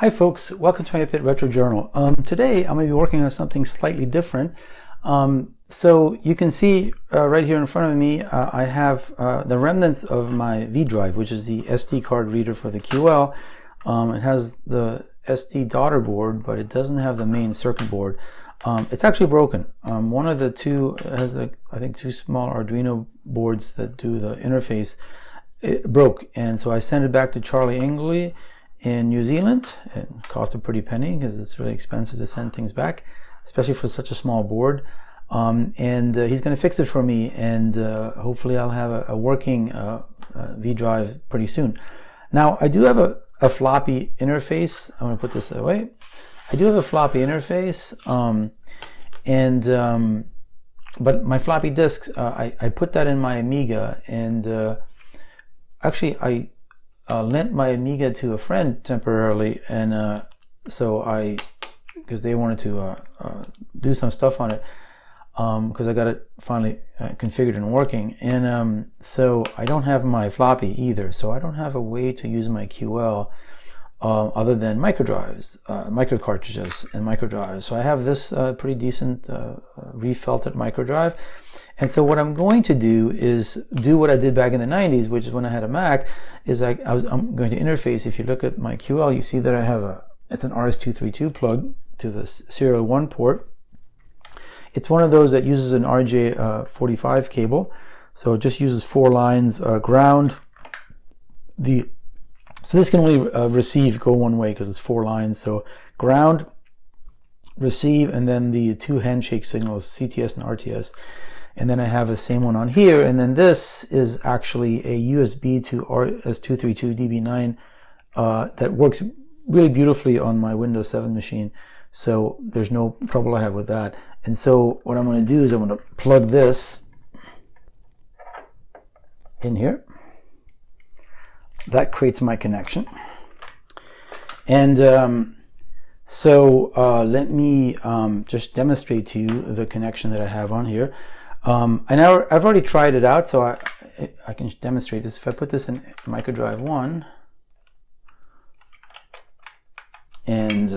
Hi folks, welcome to my Pit Retro Journal. Today I'm going to be working on something slightly different. So you can see right here in front of me I have the remnants of my vDrive, which is the SD card reader for the QL. It has the SD daughter board, but it doesn't have the main circuit board. It's actually broken. One of the two has I think two small Arduino boards that do the interface. It broke, and so I sent it back to Charlie Ingley in New Zealand. It cost a pretty penny because it's really expensive to send things back, especially for such a small board. And he's going to fix it for me, and hopefully I'll have a working vDrive pretty soon. Now I do have a floppy interface. I'm going to put this away. I do have a floppy interface, but my floppy disks, I put that in my Amiga, and actually I lent my Amiga to a friend temporarily, and because they wanted to do some stuff on it, because I got it finally configured and working, and so I don't have my floppy either, so I don't have a way to use my QL other than microdrives, micro cartridges and microdrives. So I have this pretty decent refelted microdrive. And so what I'm going to do is do what I did back in the 90s, which is when I had a Mac, is I'm going to interface. If you look at my QL, you see that I have it's an RS-232 plug to the serial 1 port. It's one of those that uses an RJ45 cable. So it just uses 4 lines, ground. So this can only go one way because it's 4 lines. So ground, receive, and then the 2 handshake signals, CTS and RTS. And then I have the same one on here, and then this is actually a USB to RS-232 DB9 that works really beautifully on my Windows 7 machine, so there's no trouble I have with that. And so what I'm going to do is I'm going to plug this in here. That creates my connection, and let me just demonstrate to you the connection that I have on here. I've already tried it out, so I can demonstrate this. If I put this in Microdrive 1, and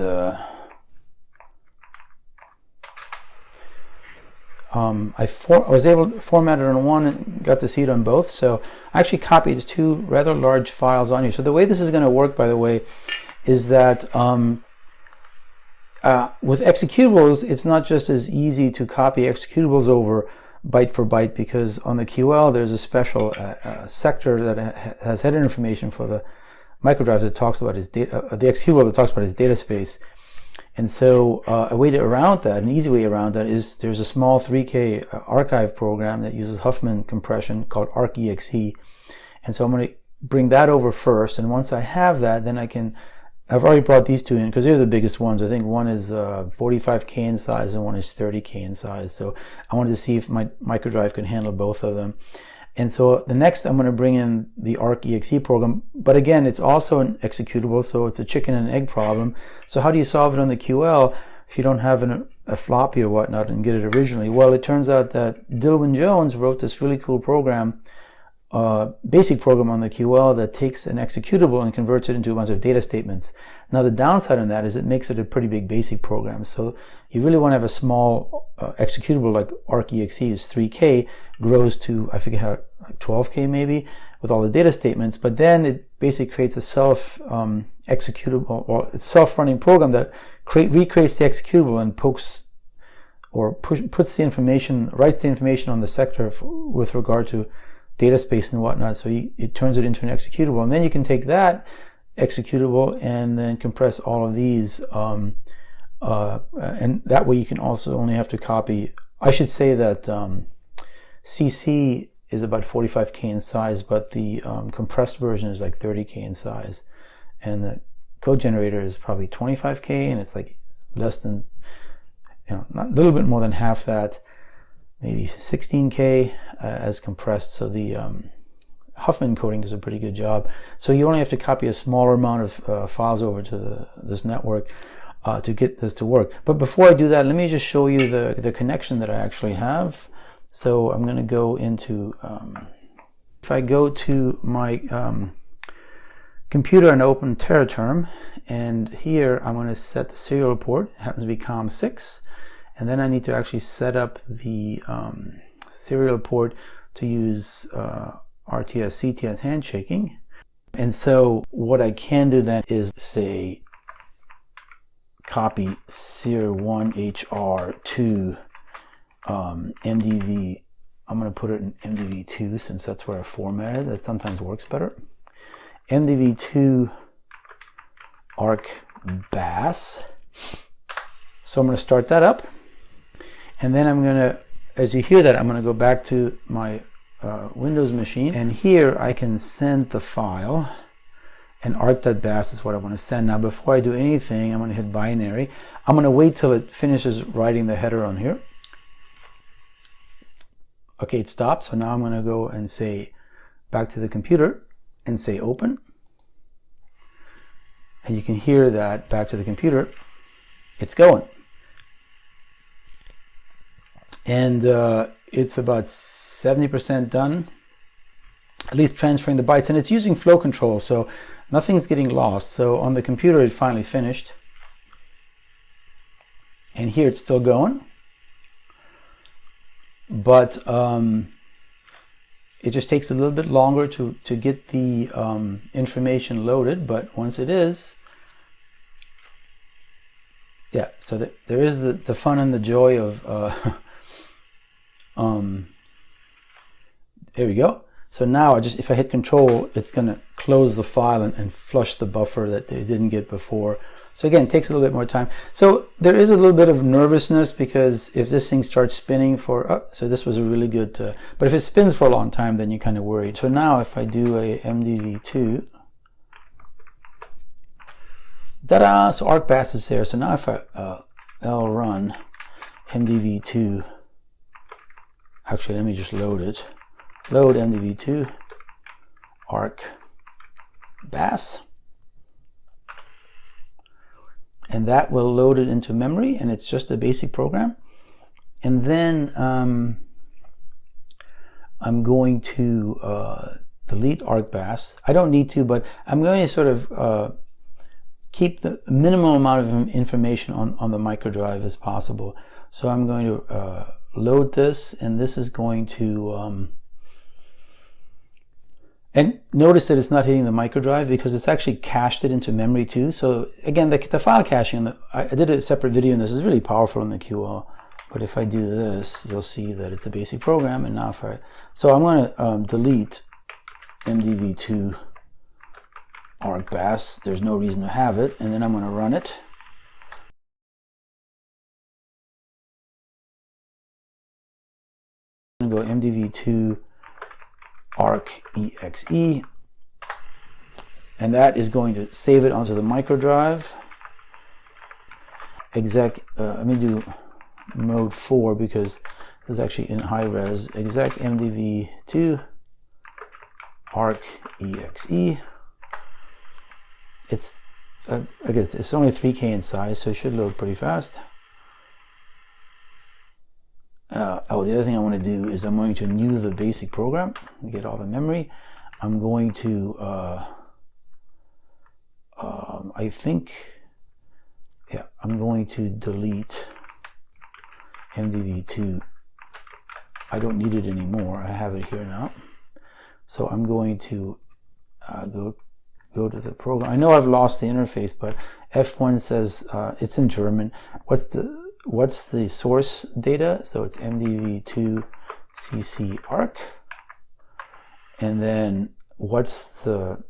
I was able to format it on one and got to see it on both. So I actually copied 2 rather large files on here. So the way this is going to work, by the way, is that with executables, it's not just as easy to copy executables over byte for byte, because on the QL there's a special sector that has header information for the microdrive that talks about its data, the executable that talks about its data space. And so a way around that, an easy way around that, is there's a small 3K archive program that uses Huffman compression called arcexe. And so I'm going to bring that over first, and once I have that, then I've already brought these 2 in because they're the biggest ones. I think one is 45K in size and one is 30K in size. So I wanted to see if my microdrive could handle both of them. And so the next I'm going to bring in the arcexe program, but again it's also an executable, so it's a chicken and egg problem. So how do you solve it on the QL if you don't have a floppy or whatnot and get it originally? Well, it turns out that Dilwyn Jones wrote this really cool program, basic program on the QL that takes an executable and converts it into a bunch of data statements. Now the downside on that is it makes it a pretty big basic program. So you really want to have a small executable like arcexe is 3K, grows to, I forget how, like 12K maybe, with all the data statements, but then it basically creates a executable, or a self-running program that recreates the executable and pokes or puts the information, writes the information on the sector with regard to data space and whatnot. So it turns it into an executable, and then you can take that executable and then compress all of these, and that way you can also only have to copy. I should say that CC is about 45K in size, but the compressed version is like 30K in size, and the code generator is probably 25K, and it's like less than, not a little bit more than half that, maybe 16K as compressed. So the Huffman coding does a pretty good job. So you only have to copy a smaller amount of files over to this network to get this to work. But before I do that, let me just show you the connection that I actually have. So I'm going to go into, if I go to my computer and open TerraTerm, and here I'm going to set the serial port. It happens to be COM6, and then I need to actually set up the serial port to use RTS CTS handshaking. And so what I can do then is say copy SER1HR to MDV. I'm going to put it in MDV2 since that's where I formatted. That sometimes works better. MDV2 arc bass. So I'm going to start that up, and then I'm going to, as you hear that, I'm going to go back to my Windows machine, and here I can send the file, and arc.bass is what I want to send. Now before I do anything, I'm going to hit binary. I'm going to wait till it finishes writing the header on here. Okay, it stopped, so now I'm going to go and say back to the computer and say open, and you can hear that back to the computer, it's going, and it's about 70% done, at least transferring the bytes, and it's using flow control, so nothing's getting lost. So on the computer it finally finished, and here it's still going, but it just takes a little bit longer to get the information loaded, but once it is, yeah, so there is the fun and the joy of there we go. So now if I hit control, it's going to close the file and flush the buffer that they didn't get before. So again, it takes a little bit more time. So there is a little bit of nervousness, because if this thing starts spinning for, so this was a really good, but if it spins for a long time, then you're kind of worried. So now if I do a MDV2, ta-da, so arc bass is there. So now if I L run MDV2, actually let me just load it. Load MDV2 arc bass, and that will load it into memory, and it's just a basic program. And then I'm going to delete arc bass. I don't need to, but I'm going to sort of keep the minimal amount of information on the microdrive as possible. So I'm going to load this, and this is going to and notice that it's not hitting the microdrive because it's actually cached it into memory too. So again, the file caching, I did a separate video, and this is really powerful in the QL. But if I do this, you'll see that it's a basic program. And now so I'm going to delete MDV2 arc bass. There's no reason to have it, and then I'm going to run it. I'm going to go MDV2 arc exe, and that is going to save it onto the microdrive. Let me do mode 4 because this is actually in high res. Exec MDV2 arc exe. It's I guess it's only 3K in size, so it should load pretty fast. The other thing I want to do is I'm going to new the basic program to get all the memory. I'm going to I think, yeah, I'm going to delete MDV2. I don't need it anymore. I have it here now. So I'm going to go to the program. I know I've lost the interface, but F1 says it's in German. What's the source data? So it's MDV2 CC arc, and then what's the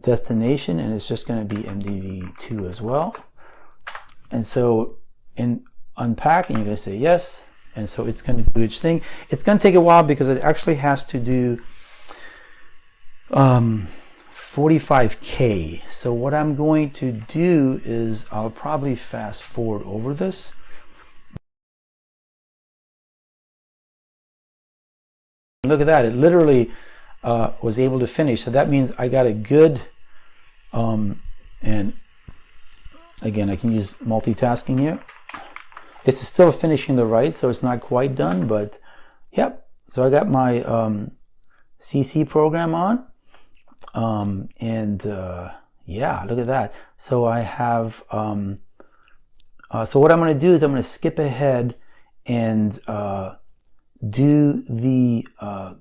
destination, and it's just going to be MDV2 as well. And so in unpacking, you're going to say yes, and so it's going to do its thing. It's going to take a while because it actually has to do 45K. So what I'm going to do is I'll probably fast forward over this. Look at that, it literally was able to finish. So that means I got a good, and again, I can use multitasking here. It's still finishing the write, so it's not quite done, but yep. So I got my CC program on. Yeah, look at that. So I have, so what I'm going to do is I'm going to skip ahead and do the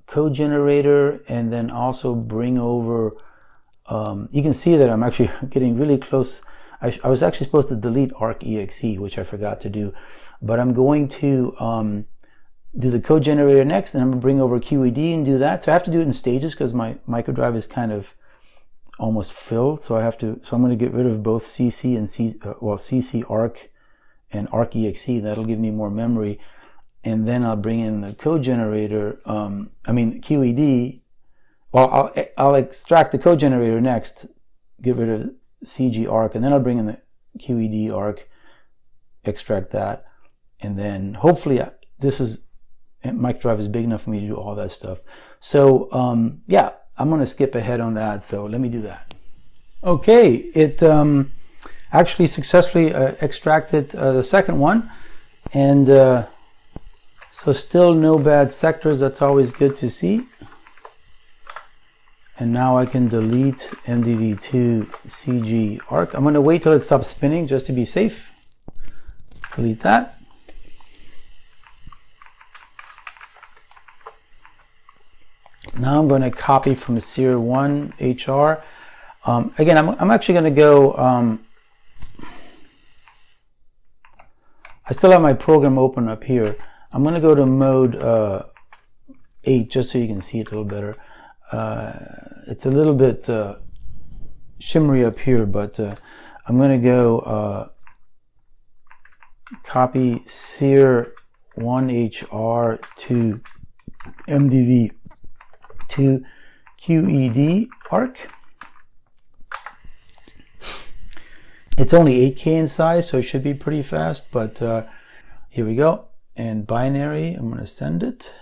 code generator, and then also bring over, you can see that I'm actually getting really close. I was actually supposed to delete arc.exe, which I forgot to do, but I'm going to do the code generator next, and I'm going to bring over QED and do that. So I have to do it in stages because my Microdrive is kind of almost filled. So I'm going to get rid of both CC and CC arc and arc.exe. That'll give me more memory. And then I'll bring in the code generator, QED. Well, I'll extract the code generator next, get rid of CG arc, and then I'll bring in the QED arc, extract that, and then hopefully Microdrive is big enough for me to do all that stuff. So yeah, I'm going to skip ahead on that. So let me do that. Okay, it actually successfully extracted the second one, and so still no bad sectors. That's always good to see. And now I can delete MDV2 CG arc. I'm going to wait till it stops spinning just to be safe. Delete that. Now I'm going to copy from SEER1 HR. Again, I'm actually going to go, I still have my program open up here. I'm going to go to mode 8 just so you can see it a little better. It's a little bit shimmery up here, but I'm going to go copy SEER1HR to MDV to QED arc. It's only 8K in size, so it should be pretty fast, but here we go. And binary, I'm going to send it.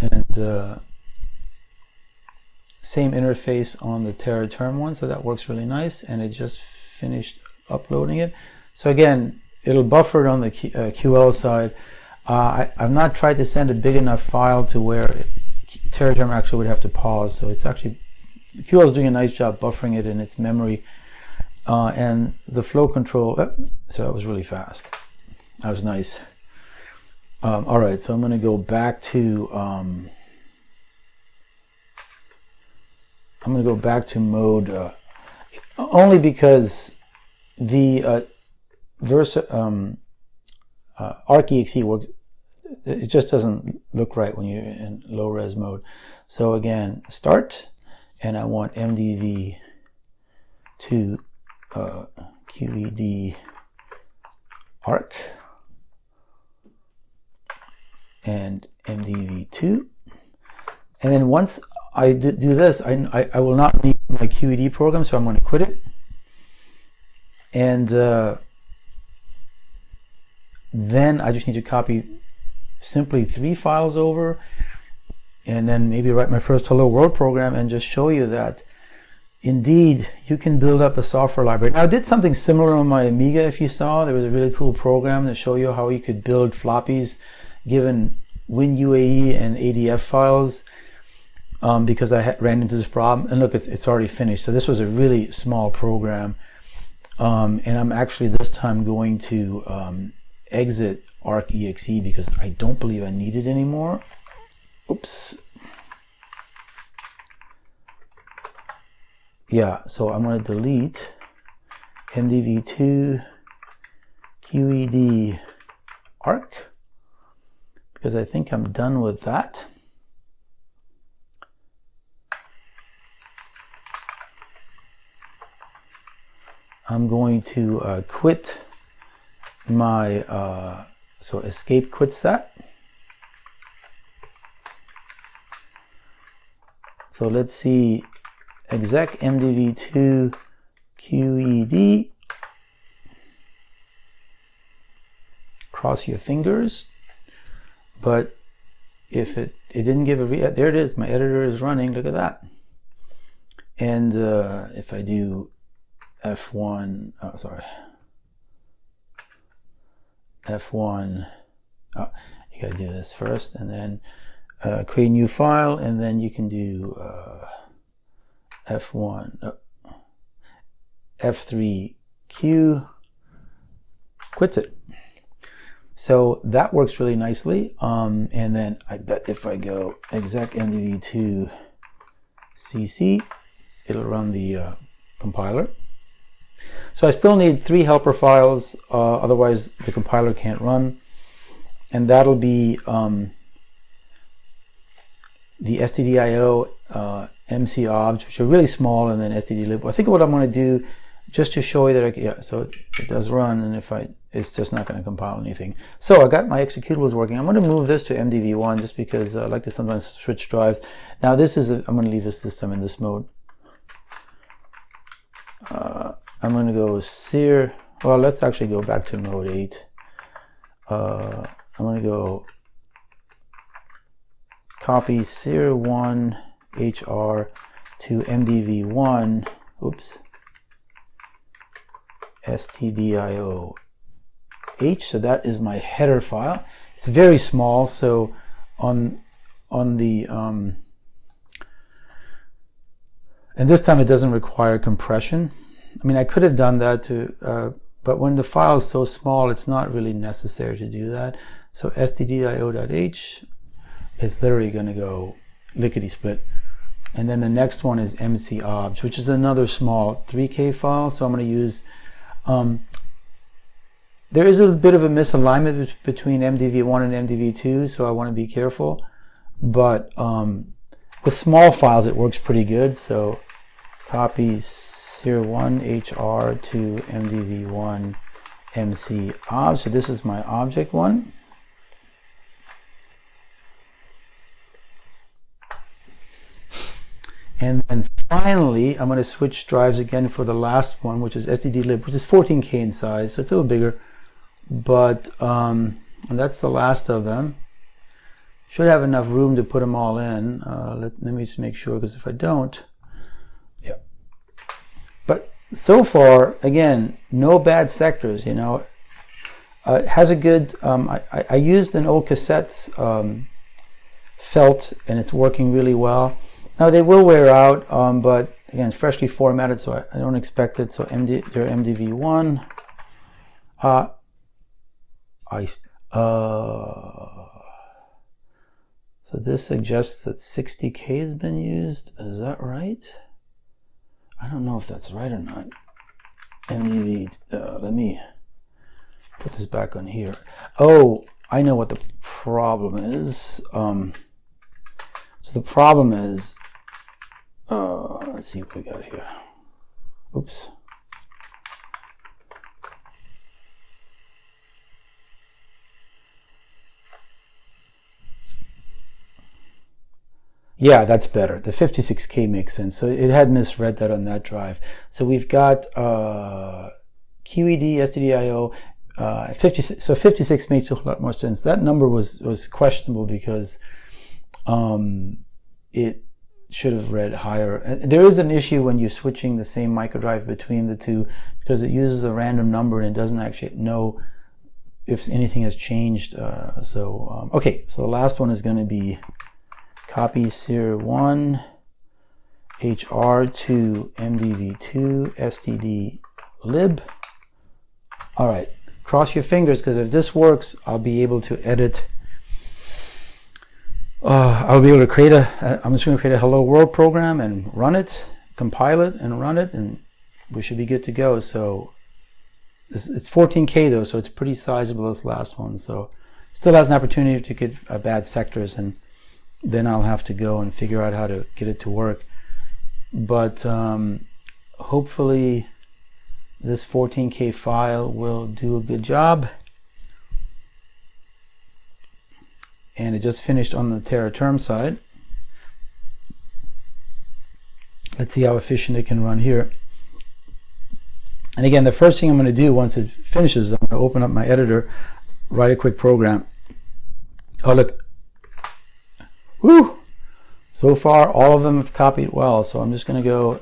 And same interface on the TerraTerm one, so that works really nice. And it just finished uploading it. So again, it'll buffer it on the QL side. I've not tried to send a big enough file to where TerraTerm actually would have to pause. So it's actually, QL is doing a nice job buffering it in its memory. And the flow control, so that was really fast. That was nice. All right, so I'm going to go back to mode only because the arc.exe works. It just doesn't look right when you're in low res mode. So again, start, and I want MDV to QED arc and MDV2, and then once I do this, I will not need my QED program, so I'm going to quit it, and then I just need to copy simply 3 files over, and then maybe write my first hello world program and just show you that indeed you can build up a software library. Now I did something similar on my Amiga. If you saw, there was a really cool program to show you how you could build floppies given WinUAE and ADF files, because I ran into this problem. And look, it's already finished. So this was a really small program, and I'm actually this time going to exit arc.exe because I don't believe I need it anymore. Oops. Yeah, so I'm going to delete MDV2 QED arc because I think I'm done with that. I'm going to quit my, so escape quits that. So let's see, exec MDV2 QED, cross your fingers, but if it didn't give a there it is, my editor is running, look at that. And if I do F1, oh sorry, F1, oh, you gotta do this first, and then create a new file, and then you can do F1, F3Q, quits it. So that works really nicely. And then I bet if I go exec mdv2 cc, it'll run the compiler. So I still need 3 helper files, otherwise the compiler can't run. And that'll be the stdio mcobj, which are really small, and then stdlib. I think what I'm going to do, just to show you that yeah, so it does run, and if it's just not going to compile anything. So I got my executables working. I'm going to move this to mdv1 just because I like to sometimes switch drives. Now this is I'm going to leave this time in this mode. I'm going to go sear. Well, let's actually go back to mode 8. I'm going to go copy sear1 hr to mdv1. Oops. stdio h. So that is my header file. It's very small. So on the and this time it doesn't require compression. I mean, I could have done that too, but when the file is so small, it's not really necessary to do that. So stdio.h is literally going to go lickety split. And then the next one is mcobj, which is another small 3K file. So I'm going to use, there is a bit of a misalignment between mdv1 and mdv2, so I want to be careful. But with small files, it works pretty good. So copy sear1 hr to mdv1 mcobj. So this is my object one. And then finally, I'm going to switch drives again for the last one, which is stdlib, which is 14K in size, so it's a little bigger. But and that's the last of them. Should have enough room to put them all in. Let me just make sure, because if I don't, yeah. But so far, again, no bad sectors. You know, it has a good. I used an old cassette's felt, and it's working really well. Now they will wear out, but again, it's freshly formatted, so I don't expect it. So your mdv1. So this suggests that 60K has been used. Is that right? I don't know if that's right or not. Let me put this back on here. Oh, I know what the problem is. So the problem is, let's see what we got here. Oops. Yeah, that's better. The 56K makes sense. So it had misread that on that drive. So we've got QED, STDIO, 56. So 56 makes a lot more sense. That number was questionable because it should have read higher. There is an issue when you're switching the same microdrive between the two, because it uses a random number and it doesn't actually know if anything has changed. Okay, so the last one is going to be copy sear1 hr to mdv2 std lib. All right, cross your fingers, because if this works, I'll be able to edit. I'll be able to create I'm just going to create a hello world program and run it, compile it and run it, and we should be good to go. So it's 14K though, so it's pretty sizable, this last one. So still has an opportunity to get bad sectors, and then I'll have to go and figure out how to get it to work. But hopefully this 14K file will do a good job. And it just finished on the Terra term side. Let's see how efficient it can run here. And again, the first thing I'm going to do once it finishes, I'm going to open up my editor, write a quick program. Oh, look. Woo! So far, all of them have copied well. So I'm just going to go.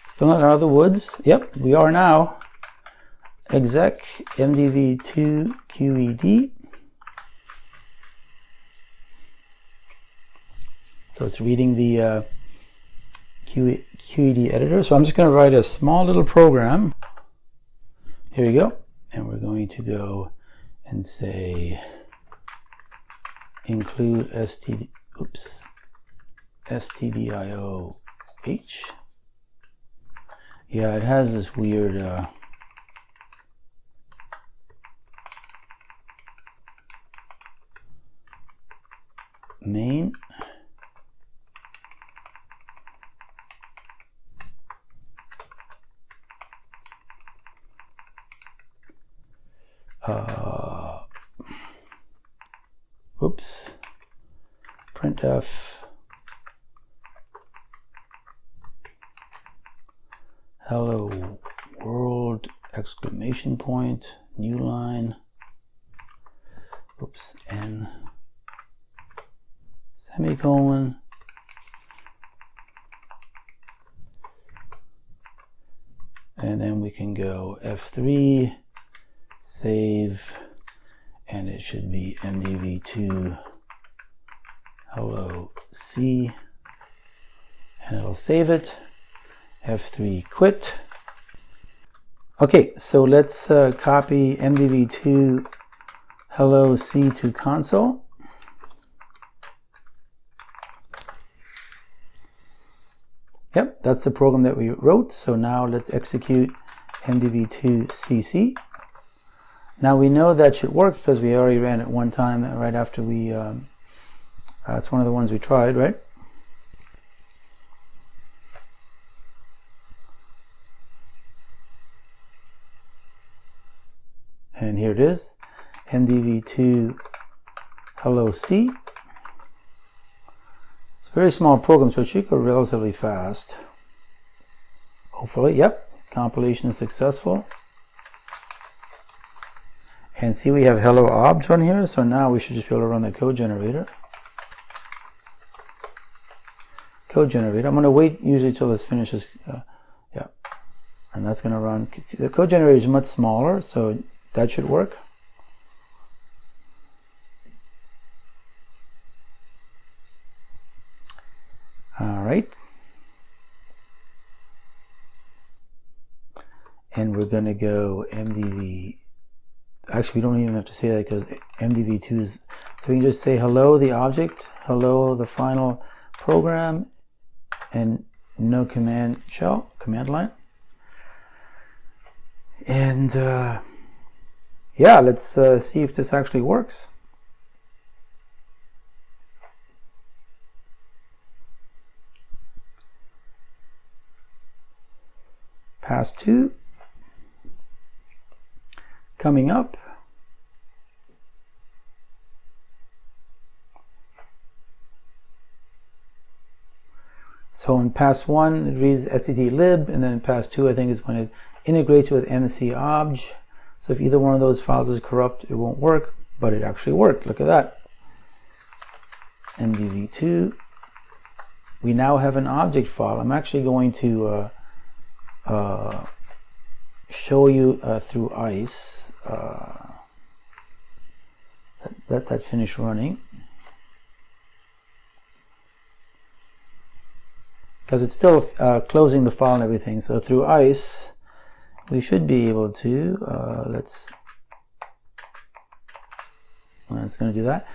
Still not out of the woods. Yep, we are now. Exec mdv2 QED. So it's reading the QED editor. So I'm just going to write a small little program. Here we go. And we're going to go and say include stdioh. Yeah, it has this weird main. Oops. Printf. Hello world, exclamation point, new line. Oops, n. Semicolon. And then we can go F3, save, and it should be mdv2 hello C, and it'll save it. F3 quit. Okay, so let's copy mdv2 hello C to console. Yep, that's the program that we wrote. So now let's execute mdv2 cc. Now we know that should work because we already ran it one time right after we, it's one of the ones we tried, right? And here it is, mdv2 hello C. It's a very small program, so it should go relatively fast. Hopefully, yep, compilation is successful. And see, we have hello obj on here, so now we should just be able to run the code generator. I'm going to wait usually till this finishes. Yeah, and that's going to run. See, the code generator is much smaller, so that should work. All right. And we're going to go mdv. Actually, we don't even have to say that because mdv2 is. So we can just say hello the object, hello the final program, and no command shell, command line. And yeah, let's see if this actually works. Pass 2 coming up. So in pass 1 it reads stdlib, and then in pass 2 I think it's when it integrates with mcobj. So if either one of those files is corrupt, it won't work, but it actually worked. Look at that. mdv2. We now have an object file. I'm actually going to show you through ICE that finished running, because it's still closing the file and everything. So through ICE we should be able to it's going to do that,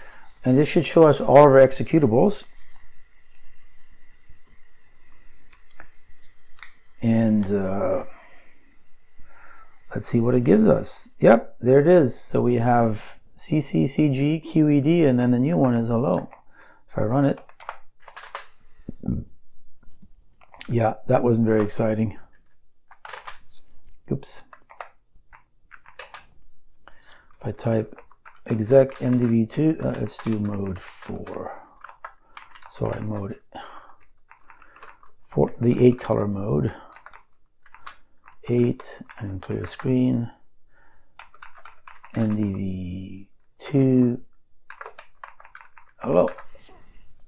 and this should show us all of our executables. And let's see what it gives us. Yep, there it is. So we have CC, CG, QED, and then the new one is hello. If I run it, yeah, that wasn't very exciting. Oops. If I type exec mdv2, let's do mode 4. Sorry, mode for the 8 color mode. 8 and clear screen, mdv2 hello,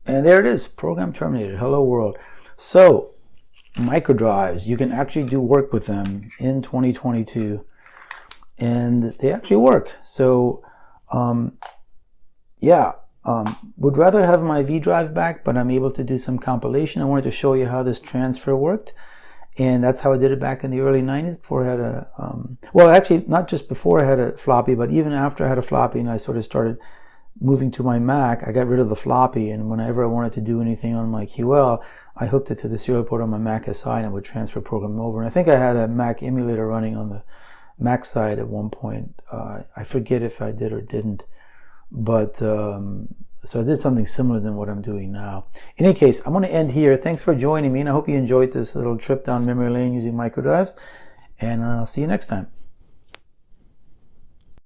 and there it is, program terminated, hello world. So microdrives, you can actually do work with them in 2022, and they actually work. So yeah, Would rather have my vDrive back, but I'm able to do some compilation. I wanted to show you how this transfer worked. And that's how I did it back in the early 90s before I had a, well, actually, not just before I had a floppy, but even after I had a floppy and I sort of started moving to my Mac, I got rid of the floppy. And whenever I wanted to do anything on my QL, I hooked it to the serial port on my Mac SI and it would transfer program over. And I think I had a Mac emulator running on the Mac side at one point. I forget if I did or didn't. But so I did something similar than what I'm doing now. In any case, I'm going to end here. Thanks for joining me, and I hope you enjoyed this little trip down memory lane using Microdrives. And I'll see you next time.